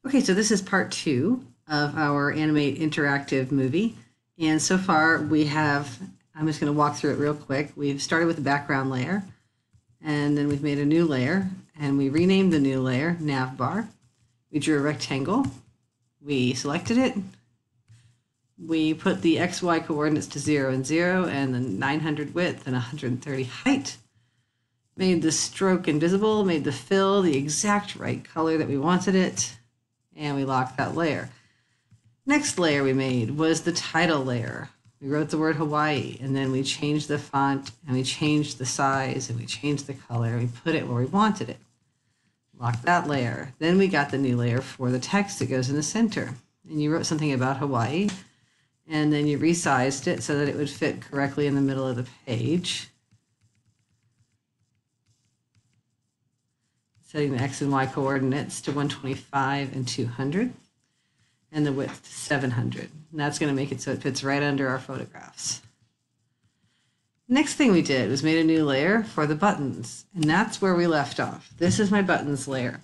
Okay, so this is part 2 of our Animate interactive movie. And so far we have, I'm just going to walk through it real quick. We've started with the background layer, and then we've made a new layer, and we renamed the new layer Navbar. We drew a rectangle. We selected it. We put the XY coordinates to 0 and 0, and the 900 width and 130 height. Made the stroke invisible, made the fill the exact right color that we wanted it, and we locked that layer. Next layer we made was the title layer. We wrote the word Hawaii, and then we changed the font, and we changed the size, and we changed the color, and we put it where we wanted it. Locked that layer. Then we got the new layer for the text that goes in the center. And you wrote something about Hawaii, and then you resized it so that it would fit correctly in the middle of the page. Setting the X and Y coordinates to 125 and 200, and the width to 700. And that's going to make it so it fits right under our photographs. Next thing we did was made a new layer for the buttons, and that's where we left off. This is my buttons layer.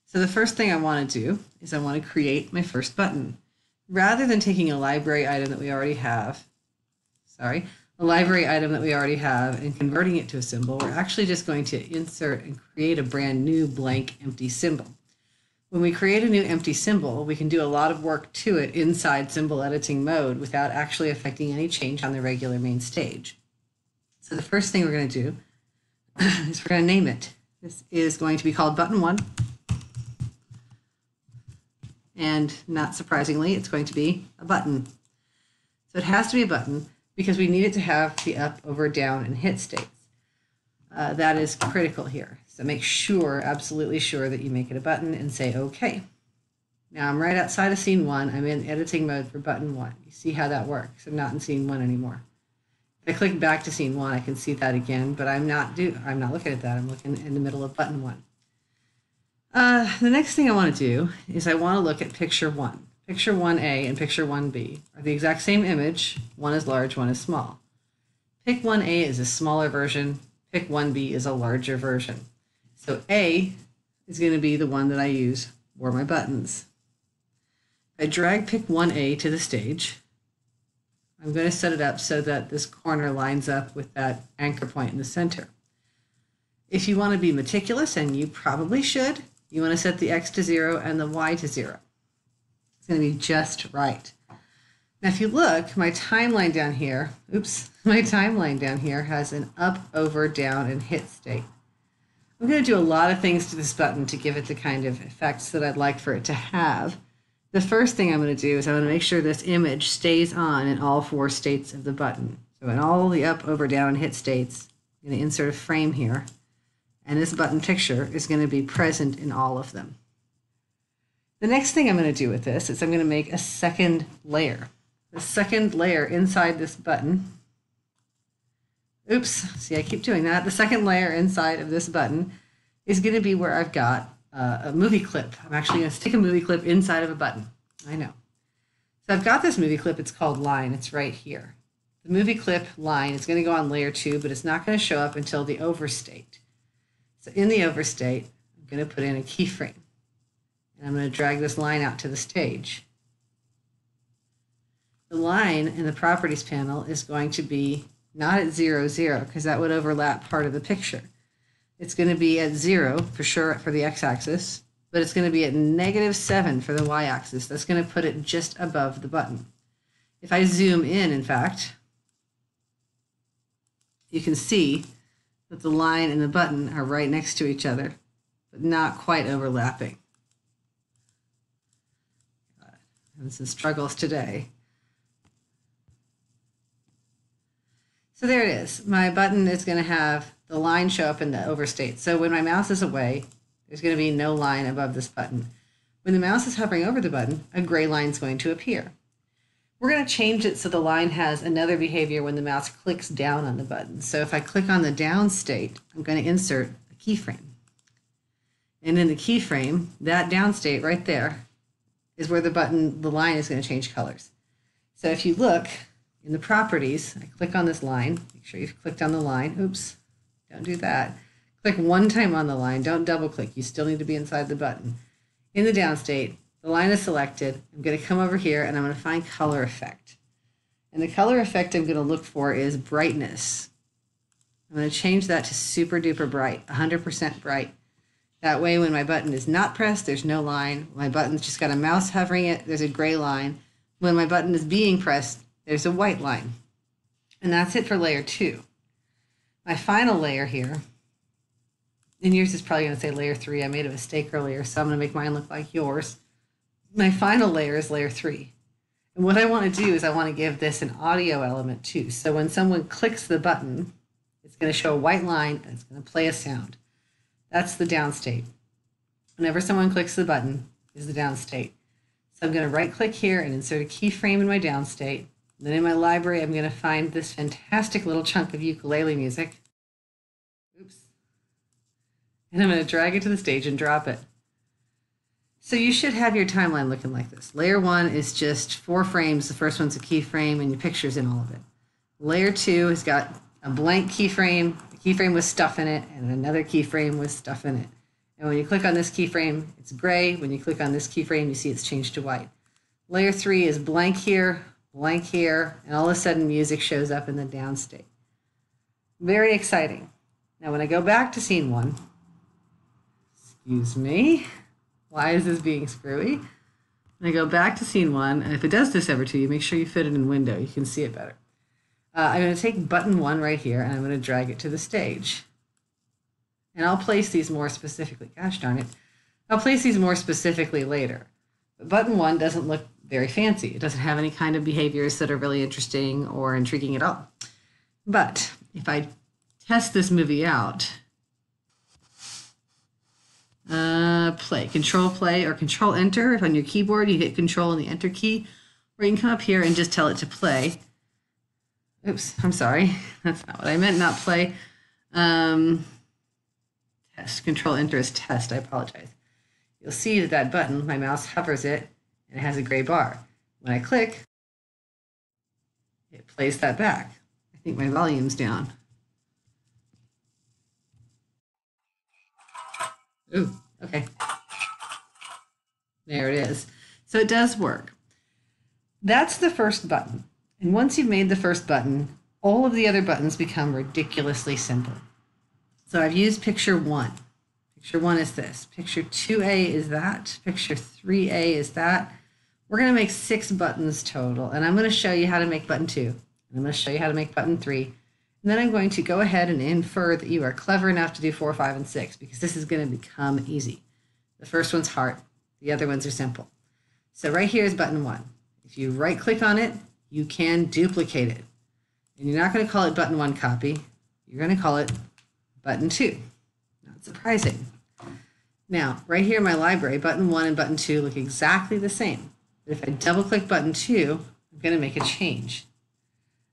So the first thing I want to do is I want to create my first button. Rather than taking a library item that we already have, and converting it to a symbol, we're actually just going to insert and create a brand new blank empty symbol. When we create a new empty symbol, we can do a lot of work to it inside symbol editing mode without actually affecting any change on the regular main stage. So the first thing we're going to do is we're going to name it. This is going to be called button 1. And not surprisingly, it's going to be a button. So it has to be a button because we need it to have the up, over, down, and hit states. That is critical here. So make sure, absolutely sure, that you make it a button and say OK. Now I'm right outside of scene 1. I'm in editing mode for button 1. You see how that works. I'm not in scene 1 anymore. If I click back to scene 1, I can see that again, but I'm not looking at that. I'm looking in the middle of button 1. The next thing I want to do is I want to look at picture 1. Picture 1A and picture 1B are the exact same image. One is large, one is small. Pick 1A is a smaller version. Pick 1B is a larger version. So A is going to be the one that I use for my buttons. I drag pick 1A to the stage. I'm going to set it up so that this corner lines up with that anchor point in the center. If you want to be meticulous, and you probably should, you want to set the X to 0 and the Y to 0. It's going to be just right. Now, if you look, my timeline down here, has an up, over, down, and hit state. I'm going to do a lot of things to this button to give it the kind of effects that I'd like for it to have. The first thing I'm going to do is I'm going to make sure this image stays on in all 4 states of the button. So in all the up, over, down, and hit states, I'm going to insert a frame here. And this button picture is going to be present in all of them. The next thing I'm going to do with this is I'm going to make a second layer. The second layer inside this button. Oops, see, I keep doing that. The second layer inside of this button is going to be where I've got a movie clip. I'm actually going to stick a movie clip inside of a button. I know. So I've got this movie clip. It's called line. It's right here. The movie clip line is going to go on layer 2, but it's not going to show up until the overstate. So in the overstate, I'm going to put in a keyframe. And I'm going to drag this line out to the stage. The line in the properties panel is going to be not at 0, 0, because that would overlap part of the picture. It's going to be at 0 for sure for the x-axis, but it's going to be at -7 for the y-axis. That's going to put it just above the button. If I zoom in fact, you can see that the line and the button are right next to each other, but not quite overlapping. Having some struggles today. So there it is. My button is going to have the line show up in the overstate. So when my mouse is away, there's going to be no line above this button. When the mouse is hovering over the button, a gray line is going to appear. We're going to change it so the line has another behavior when the mouse clicks down on the button. So if I click on the down state, I'm going to insert a keyframe. And in the keyframe, that down state right there is where the line is going to change colors. So if you look in the properties, I click on this line, make sure you've clicked on the line. Oops, don't do that. Click one time on the line, don't double click. You still need to be inside the button. In the down state, The line is selected. I'm going to come over here and I'm going to find color effect. And the color effect I'm going to look for is brightness. I'm going to change that to super duper bright, 100% bright. That way when my button is not pressed, there's no line. When my button's just got a mouse hovering it, there's a gray line. When my button is being pressed, there's a white line. And that's it for layer 2. My final layer here, and yours is probably going to say layer 3. I made a mistake earlier, so I'm going to make mine look like yours. My final layer is layer 3. And what I want to do is I want to give this an audio element too. So when someone clicks the button, it's going to show a white line and it's going to play a sound. That's the down state. Whenever someone clicks the button is the down state. So I'm going to right click here and insert a keyframe in my down state. Then in my library, I'm going to find this fantastic little chunk of ukulele music. Oops. And I'm going to drag it to the stage and drop it. So you should have your timeline looking like this. Layer 1 is just 4 frames. The first one's a keyframe and your picture's in all of it. Layer 2 has got a blank keyframe, a keyframe with stuff in it, and another keyframe with stuff in it. And when you click on this keyframe, it's gray. When you click on this keyframe, you see it's changed to white. Layer 3 is blank here, and all of a sudden music shows up in the down state. Very exciting. Now when I go back to scene 1, excuse me, why is this being screwy? When I go back to scene 1, and if it does this ever to you, make sure you fit it in window. You can see it better. I'm going to take button 1 right here, and I'm going to drag it to the stage. And I'll place these more specifically. Gosh darn it. I'll place these more specifically later. But button 1 doesn't look very fancy. It doesn't have any kind of behaviors that are really interesting or intriguing at all. But if I test this movie out, control play or control enter. If on your keyboard you hit control and the enter key, or you can come up here and just tell it to play. Oops, I'm sorry. That's not what I meant, not play. Test, control enter is test, I apologize. You'll see that that button, my mouse hovers it, and it has a gray bar. When I click, it plays that back. I think my volume's down. Ooh, okay. There it is. So it does work. That's the first button. And once you've made the first button, all of the other buttons become ridiculously simple. So I've used picture 1. Picture 1 is this. Picture 2A is that. Picture 3A is that. We're going to make 6 buttons total. And I'm going to show you how to make button 2. And I'm going to show you how to make button 3. And then I'm going to go ahead and infer that you are clever enough to do 4, 5, and 6, because this is going to become easy. The first one's hard. The other ones are simple. So right here is button 1. If you right click on it, you can duplicate it. And you're not going to call it button 1 copy. You're going to call it button 2. Not surprising. Now, right here in my library, button 1 and button 2 look exactly the same. But if I double click button 2, I'm going to make a change.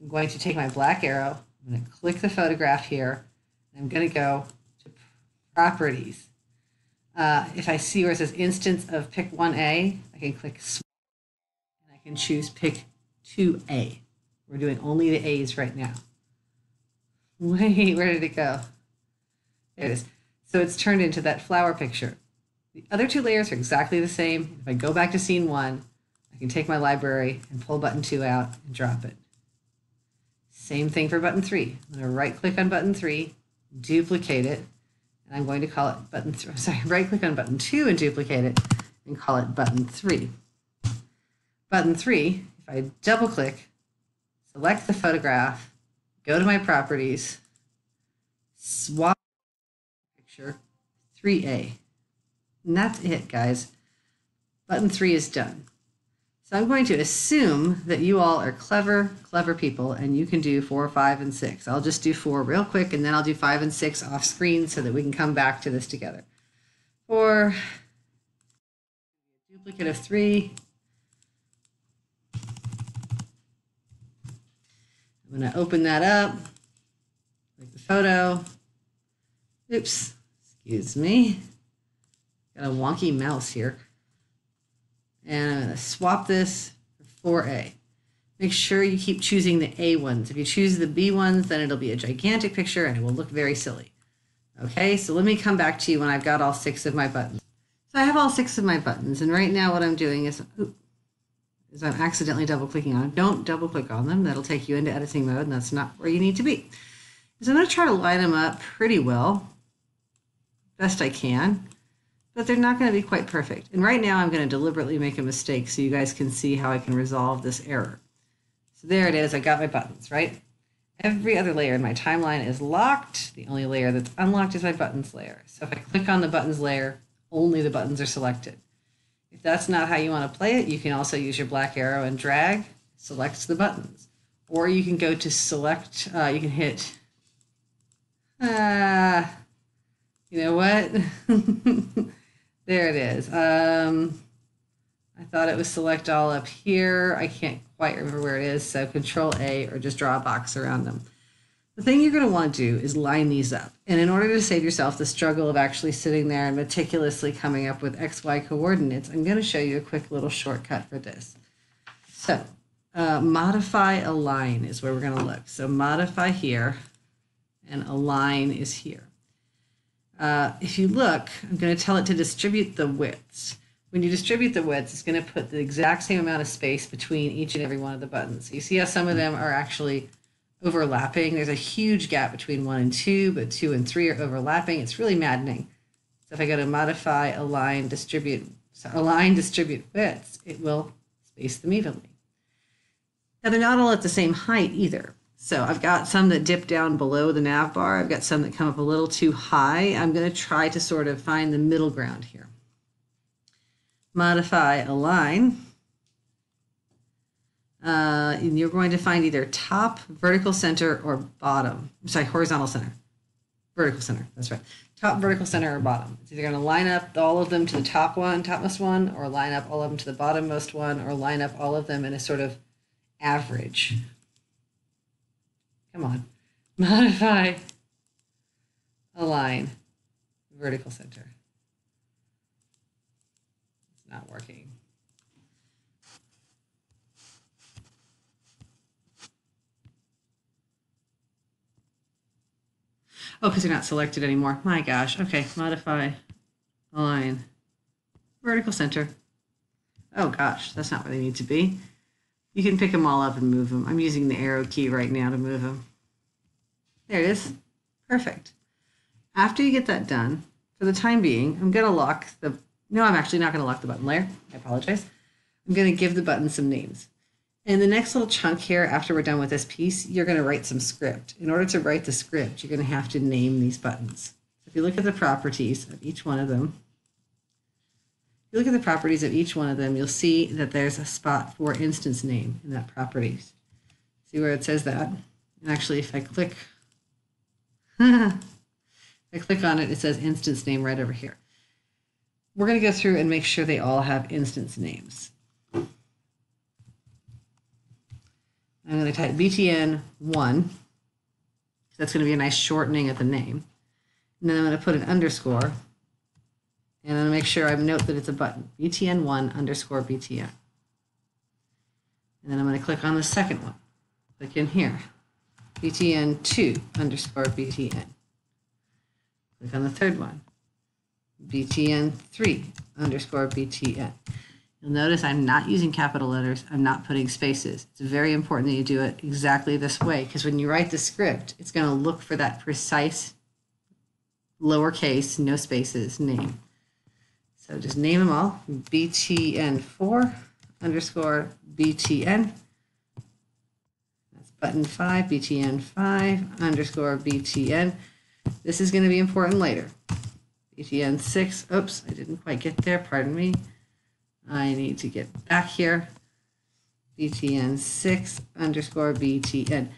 I'm going to take my black arrow, I'm going to click the photograph here, and I'm going to go to properties. If I see where it says instance of pick 1A, I can click swap, and I can choose pick 2A. We're doing only the A's right now. Wait, where did it go? There it is. So it's turned into that flower picture. The other 2 layers are exactly the same. If I go back to scene 1, I can take my library and pull button 2 out and drop it. Same thing for button 3. I'm going to right click on button 3, duplicate it, and I'm going to call it button 3. Sorry, right click on button 2 and duplicate it and call it button 3. Button 3, if I double click, select the photograph, go to my properties, swap picture 3A. And that's it, guys. Button 3 is done. So I'm going to assume that you all are clever people, and you can do 4, 5, and 6. I'll just do 4 real quick, and then I'll do 5 and 6 off screen so that we can come back to this together. 4, duplicate of 3. I'm going to open that up, like the photo. Oops, excuse me. Got a wonky mouse here. And I'm going to swap this for 4A. Make sure you keep choosing the A ones. If you choose the B ones, then it'll be a gigantic picture and it will look very silly. Okay, so let me come back to you when I've got all 6 of my buttons. So I have all 6 of my buttons, and right now what I'm doing is I'm accidentally double clicking on them. Don't double click on them. That'll take you into editing mode, and that's not where you need to be. So I'm going to try to line them up pretty well, best I can, but they're not going to be quite perfect. And right now I'm going to deliberately make a mistake so you guys can see how I can resolve this error. So there it is. I got my buttons, right? Every other layer in my timeline is locked. The only layer that's unlocked is my buttons layer. So if I click on the buttons layer, only the buttons are selected. If that's not how you want to play it, you can also use your black arrow and drag, select the buttons. Or you can go to select, you can hit, you know what? There it is. I thought it was select all up here. I can't quite remember where it is, so Control A or just draw a box around them. The thing you're going to want to do is line these up. And in order to save yourself the struggle of actually sitting there and meticulously coming up with XY coordinates, I'm going to show you a quick little shortcut for this. So modify align is where we're going to look. So modify here and align is here. If you look, I'm going to tell it to distribute the widths. When you distribute the widths, it's going to put the exact same amount of space between each and every one of the buttons. You see how some of them are actually overlapping. There's a huge gap between 1 and 2, but 2 and 3 are overlapping. It's really maddening. So if I go to modify, align, distribute widths, it will space them evenly. Now they're not all at the same height either. So I've got some that dip down below the nav bar. I've got some that come up a little too high. I'm going to try to sort of find the middle ground here. Modify, align. And you're going to find either top, vertical center, or bottom. Sorry, horizontal center. Vertical center, that's right. Top, vertical center, or bottom. It's either going to line up all of them to the top one, topmost one, or line up all of them to the bottommost one, or line up all of them in a sort of average. Come on. Modify, align, vertical center. It's not working. Oh, because they're not selected anymore. My gosh. Okay, modify, align, vertical center. Oh gosh, that's not where they need to be. You can pick them all up and move them. I'm using the arrow key right now to move them. There it is. Perfect. After you get that done, for the time being, I'm going to lock the... No, I'm actually not going to lock the button layer. I apologize. I'm going to give the button some names. In the next little chunk here, after we're done with this piece, you're going to write some script. In order to write the script, you're going to have to name these buttons. If you look at the properties of each one of them, you'll see that there's a spot for instance name in that properties. See where it says that? And actually, if I click, on it, it says instance name right over here. We're going to go through and make sure they all have instance names. I'm going to type btn1. That's going to be a nice shortening of the name. And then I'm going to put an underscore. And I'm going to make sure I note that it's a button. btn1 underscore btn. And then I'm going to click on the second one. Click in here. btn2 underscore btn. Click on the third one. btn3 underscore btn. You'll notice I'm not using capital letters. I'm not putting spaces. It's very important that you do it exactly this way, because when you write the script, it's going to look for that precise lowercase, no spaces name. So just name them all. btn4 underscore btn. That's button 5, btn5 underscore btn. This is going to be important later. btn6, oops, I didn't quite get there, pardon me. I need to get back here. btn6 underscore btn.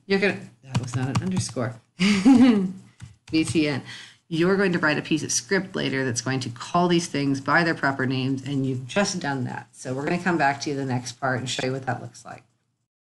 That was not an underscore. btn. You're going to write a piece of script later that's going to call these things by their proper names, and you've just done that. So we're going to come back to the next part and show you what that looks like.